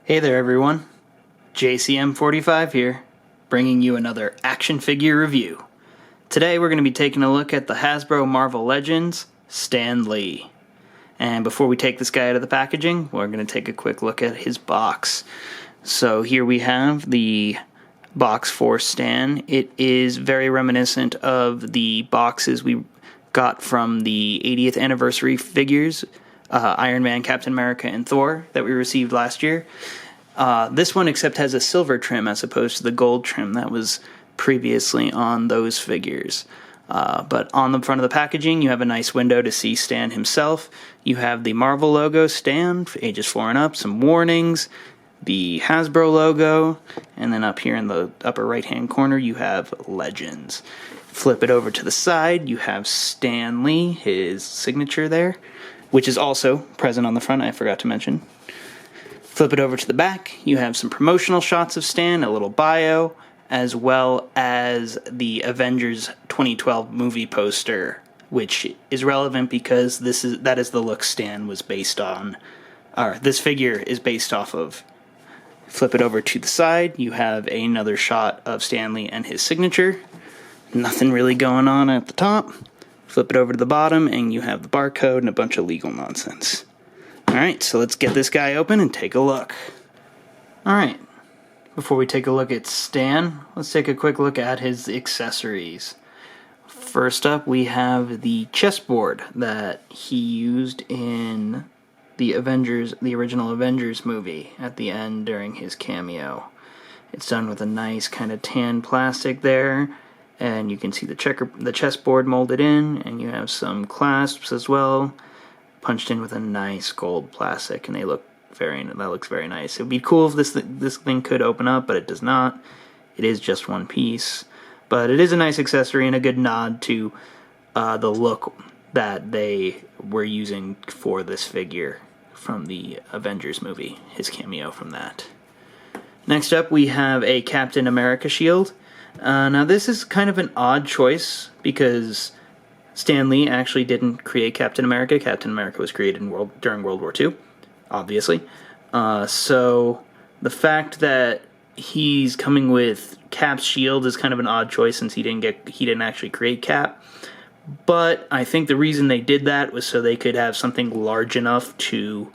Hey there everyone, JCM45 here, bringing you another action figure review. Today we're going to be taking a look at the Hasbro Marvel Legends Stan Lee. And before we take this guy out of the packaging, we're going to take a quick look at his box. So here we have the box for Stan. It is very reminiscent of the boxes we got from the 80th anniversary figures, Iron Man, Captain America, and Thor that we received last year. This one except has a silver trim as opposed to the gold trim that was previously on those figures. But on the front of the packaging, you have a nice window to see Stan himself. You have the Marvel logo, Stan, ages 4 and up, some warnings, the Hasbro logo, and then up here in the upper right-hand corner, you have Legends. Flip it over to the side, you have Stan Lee, his signature there, which is also present on the front, I forgot to mention. Flip it over to the back, you have some promotional shots of Stan, a little bio, as well as the Avengers 2012 movie poster, which is relevant because that is the look Stan was based on, or this figure is based off of. Flip it over to the side, you have another shot of Stan Lee and his signature. Nothing really going on at the top. Flip it over to the bottom, and you have the barcode and a bunch of legal nonsense. Alright, so let's get this guy open and take a look. Alright, before we take a look at Stan, let's take a quick look at his accessories. First up, we have the chessboard that he used in the original Avengers movie at the end during his cameo. It's done with a nice kind of tan plastic there, and you can see the chessboard molded in, and you have some clasps as well, punched in with a nice gold plastic, and that looks very nice. It would be cool if this thing could open up, but it does not. It is just one piece, but it is a nice accessory and a good nod to the look that they were using for this figure from the Avengers movie, his cameo from that. Next up, we have a Captain America shield. Now this is kind of an odd choice because Stan Lee actually didn't create Captain America. Captain America was created during World War II, obviously. So the fact that he's coming with Cap's shield is kind of an odd choice since he didn't actually create Cap. But I think the reason they did that was so they could have something large enough to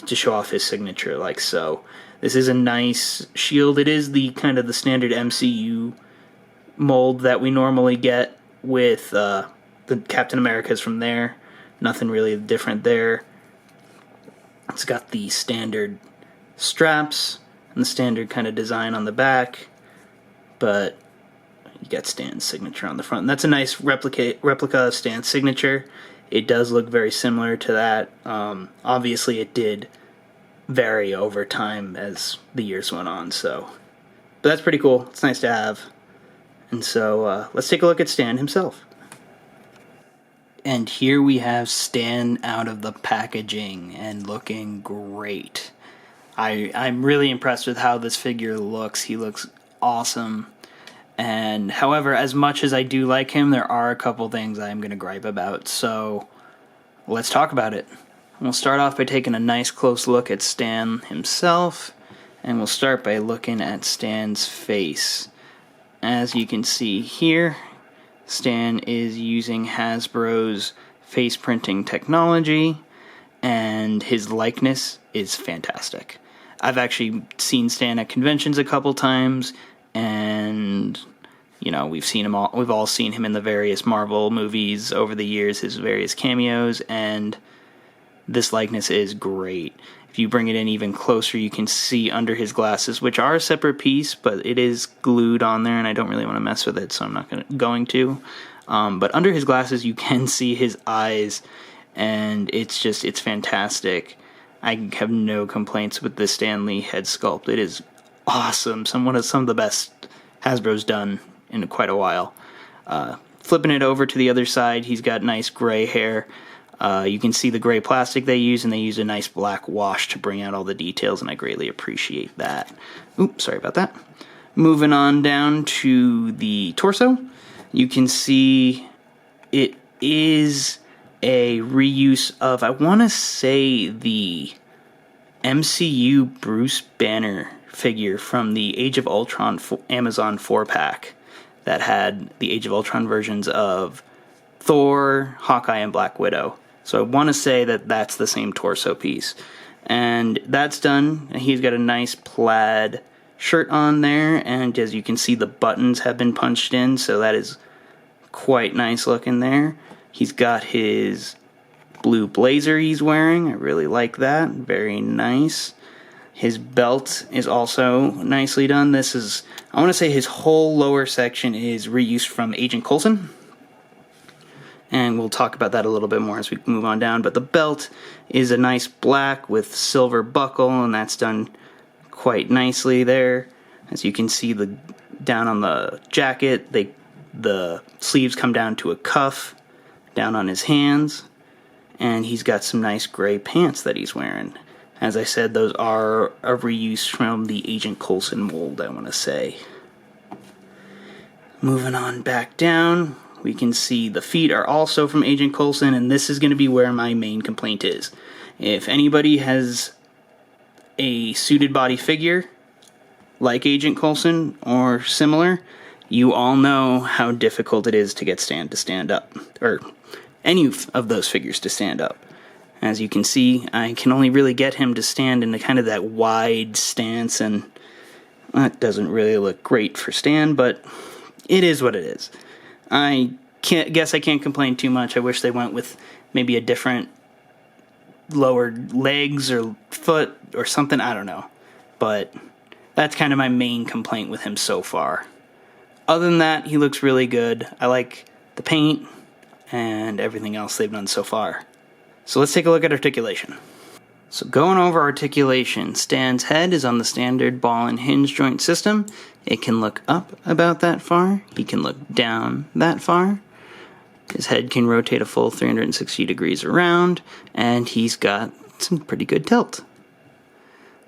show off his signature like so. This is a nice shield. It is the kind of the standard MCU mold that we normally get with the Captain Americas from there. Nothing really different there. It's got the standard straps and the standard kind of design on the back, but you got Stan's signature on the front. And that's a nice replica of Stan's signature. It does look very similar to that. Obviously, it did vary over time as the years went on, but that's pretty cool. It's nice to have. And so let's take a look at Stan himself. And here we have Stan out of the packaging and looking great. I'm really impressed with how this figure looks. He looks awesome. And however, as much as I do like him, there are a couple things I'm going to gripe about. So let's talk about it. We'll start off by taking a nice close look at Stan himself, and we'll start by looking at Stan's face. As you can see here, Stan is using Hasbro's face printing technology, and his likeness is fantastic. I've actually seen Stan at conventions a couple times, and we've all seen him in the various Marvel movies over the years, his various cameos, and this likeness is great. If you bring it in even closer, you can see under his glasses, which are a separate piece, but it is glued on there, and I don't really want to mess with it, so I'm not going to. But under his glasses, you can see his eyes, and it's fantastic. I have no complaints with the Stan Lee head sculpt. It is awesome. Some of the best Hasbro's done in quite a while. Flipping it over to the other side, he's got nice gray hair. You can see the gray plastic they use, and they use a nice black wash to bring out all the details, and I greatly appreciate that. Oops, sorry about that. Moving on down to the torso, you can see it is a reuse of, I want to say, the MCU Bruce Banner figure from the Age of Ultron Amazon 4-pack that had the Age of Ultron versions of Thor, Hawkeye, and Black Widow. So I want to say that that's the same torso piece. And that's done. He's got a nice plaid shirt on there, and as you can see, the buttons have been punched in, so that is quite nice looking there. He's got his blue blazer he's wearing. I really like that. Very nice. His belt is also nicely done. This is, I want to say his whole lower section is reused from Agent Coulson. And we'll talk about that a little bit more as we move on down. But the belt is a nice black with silver buckle, and that's done quite nicely there. As you can see, the down on the jacket, the sleeves come down to a cuff down on his hands. And he's got some nice gray pants that he's wearing. As I said, those are a reuse from the Agent Coulson mold, I want to say. Moving on back down, we can see the feet are also from Agent Coulson, and this is going to be where my main complaint is. If anybody has a suited body figure, like Agent Coulson or similar, you all know how difficult it is to get Stan to stand up, or any of those figures to stand up. As you can see, I can only really get him to stand in kind of that wide stance, and that doesn't really look great for Stan, but it is what it is. I guess I can't complain too much. I wish they went with maybe a different lower legs or foot or something, I don't know. But that's kind of my main complaint with him so far. Other than that, he looks really good. I like the paint and everything else they've done so far. So let's take a look at articulation. So going over articulation, Stan's head is on the standard ball and hinge joint system. It can look up about that far. He can look down that far. His head can rotate a full 360 degrees around, and he's got some pretty good tilt.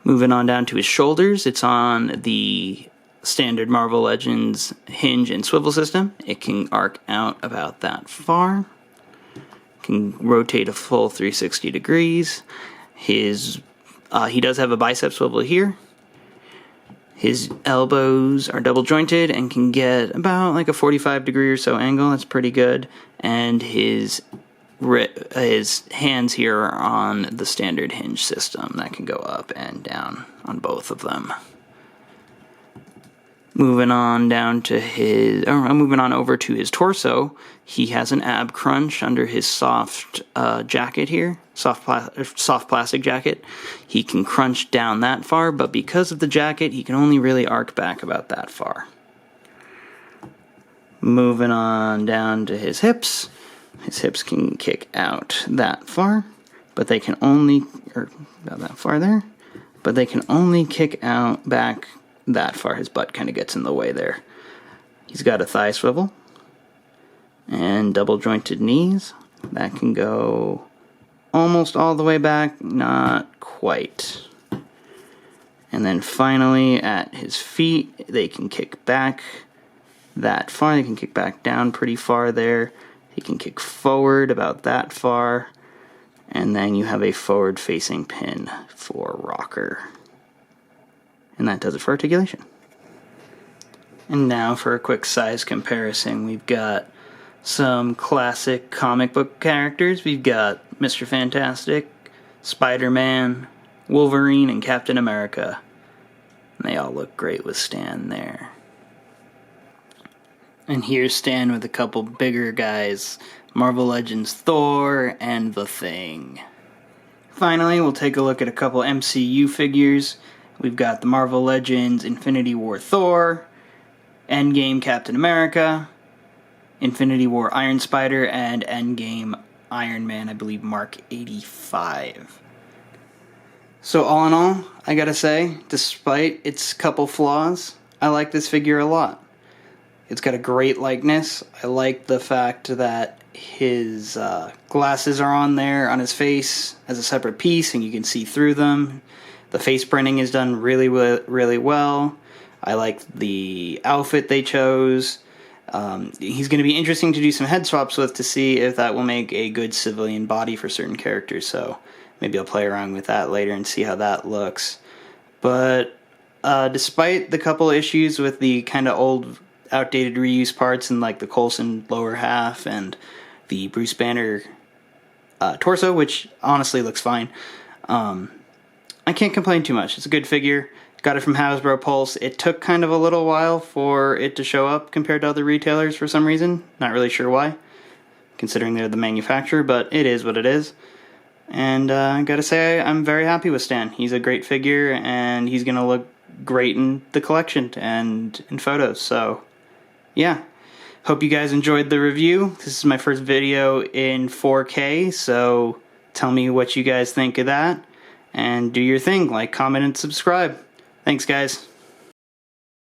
Moving on down to his shoulders, it's on the standard Marvel Legends hinge and swivel system. It can arc out about that far. Can rotate a full 360 degrees. He does have a bicep swivel here. His elbows are double jointed and can get about like a 45 degree or so angle. That's pretty good. And his hands here are on the standard hinge system. That can go up and down on both of them. Moving on moving on over to his torso, he has an ab crunch under his soft jacket here, soft plastic jacket. He can crunch down that far, but because of the jacket, he can only really arc back about that far. Moving on down to his hips can kick out that far, but they can only, about that far there, but they can only kick out back that far. His butt kind of gets in the way there. He's got a thigh swivel and double jointed knees. That can go almost all the way back, not quite. And then finally at his feet, they can kick back that far. They can kick back down pretty far there. He can kick forward about that far. And then you have a forward facing pin for rocker. And that does it for articulation. And now for a quick size comparison, we've got some classic comic book characters. We've got Mr. Fantastic, Spider-Man, Wolverine, and Captain America. And they all look great with Stan there. And here's Stan with a couple bigger guys, Marvel Legends Thor and The Thing. Finally, we'll take a look at a couple MCU figures. We've got the Marvel Legends Infinity War Thor, Endgame Captain America, Infinity War Iron Spider, and Endgame Iron Man, I believe Mark 85. So all in all, I gotta say, despite its couple flaws, I like this figure a lot. It's got a great likeness. I like the fact that his glasses are on there on his face as a separate piece, and you can see through them. The face printing is done really well. I like the outfit they chose. He's going to be interesting to do some head swaps with to see if that will make a good civilian body for certain characters. So maybe I'll play around with that later and see how that looks. But despite the couple issues with the kind of old, outdated reuse parts in like the Coulson lower half and the Bruce Banner torso, which honestly looks fine, I can't complain too much. It's a good figure. Got it from Hasbro Pulse. It took kind of a little while for it to show up compared to other retailers for some reason. Not really sure why, considering they're the manufacturer, but it is what it is. And I gotta say, I'm very happy with Stan. He's a great figure, and he's gonna look great in the collection and in photos. So, yeah. Hope you guys enjoyed the review. This is my first video in 4K, so tell me what you guys think of that. And do your thing, like, comment, and subscribe. Thanks, guys.